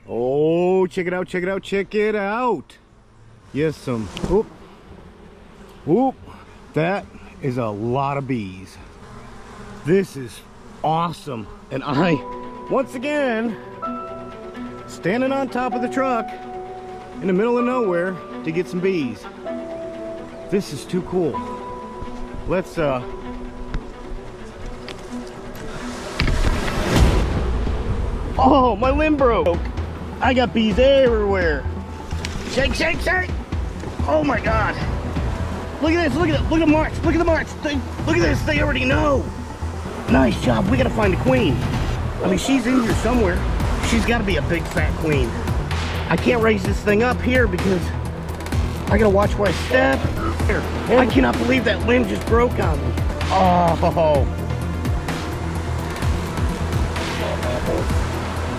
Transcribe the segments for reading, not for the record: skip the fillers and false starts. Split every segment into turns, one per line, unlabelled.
Oh, check it out, check it out, check it out. Yes, some, whoop, whoop. That is a lot of bees. This is awesome. And I, once again, standing on top of the truck in the middle of nowhere to get some bees. This is too cool. Let's, oh, my limb broke. I got bees everywhere. Shake, shake, shake. Oh my God. Look at this, look at it, look at the march, look at the march. Look at this, they already know. Nice job, we gotta find the queen. I mean, she's in here somewhere. She's gotta be a big fat queen. I can't raise this thing up here because I gotta watch where I step. Here. I cannot believe that limb just broke on me. Oh.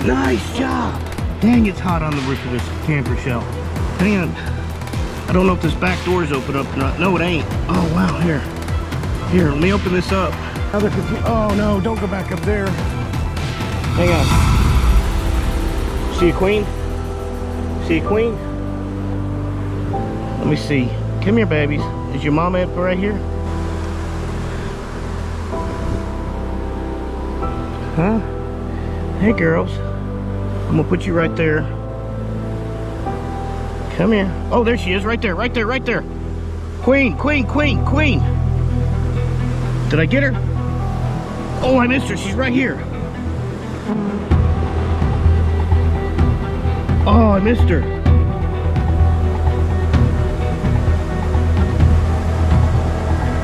Nice job. Dang, it's hot on the roof of this camper shell. Hang on. I don't know if this back door is open up or not. No, it ain't. Oh, wow. Here. Here, let me open this up. Oh, no. Don't go back up there. Hang on. See a queen? See a queen? Let me see. Come here, babies. Is your mama up right here? Huh? Hey, girls. I'm gonna put you right there. Come here. Oh, there she is, right there, right there, right there. Queen, queen, queen, queen. Did I get her? Oh, I missed her. She's right here. Oh, I missed her.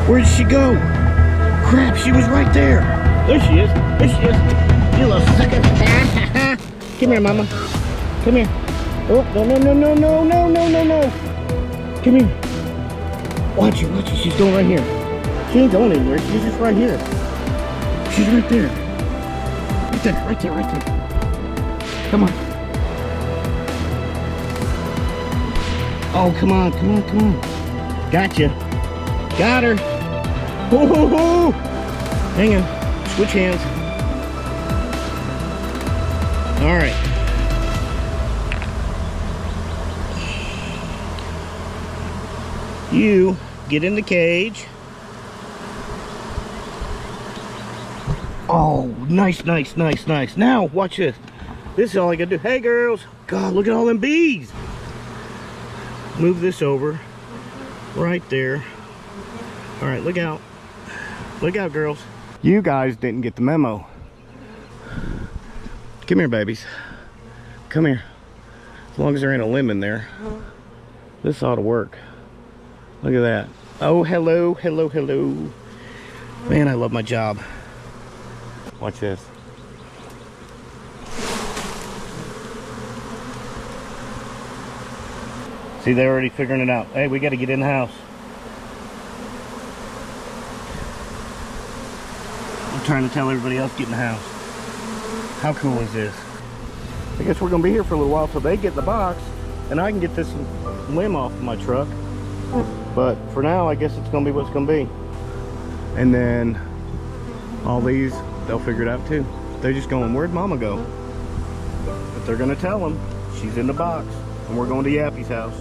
Where did she go? Crap, she was right there. There she is. There she is. You little sucker. Come here, mama. Come here. Oh, no, no, no, no, no, no, no, no, no. Come here. Watch her, watch her. She's going right here. She ain't going anywhere. She's just right here. She's right there. Right there, right there, right there. Come on. Oh, come on, come on, come on. Gotcha. Got her. Ho, ho, ho. Hang on. Switch hands. All right. You get in the cage. Oh, nice, nice, nice, nice. Now, watch this. This is all I gotta do. Hey, girls. God, look at all them bees. Move this over. Right there. All right, look out. Look out, girls. You guys didn't get the memo. Come here, babies. Come here. As long as there ain't a limb in there. This ought to work. Look at that. Oh, hello, hello, hello. Man, I love my job. Watch this. See, they're already figuring it out. Hey, we got to get in the house. I'm trying to tell everybody else to get in the house. How cool is this? I guess we're going to be here for a little while till they get in the box and I can get this limb off of my truck. But for now, I guess it's going to be what's going to be. And then all these, they'll figure it out too. They're just going, where'd mama go? But they're going to tell them she's in the box and we're going to Yappy's house.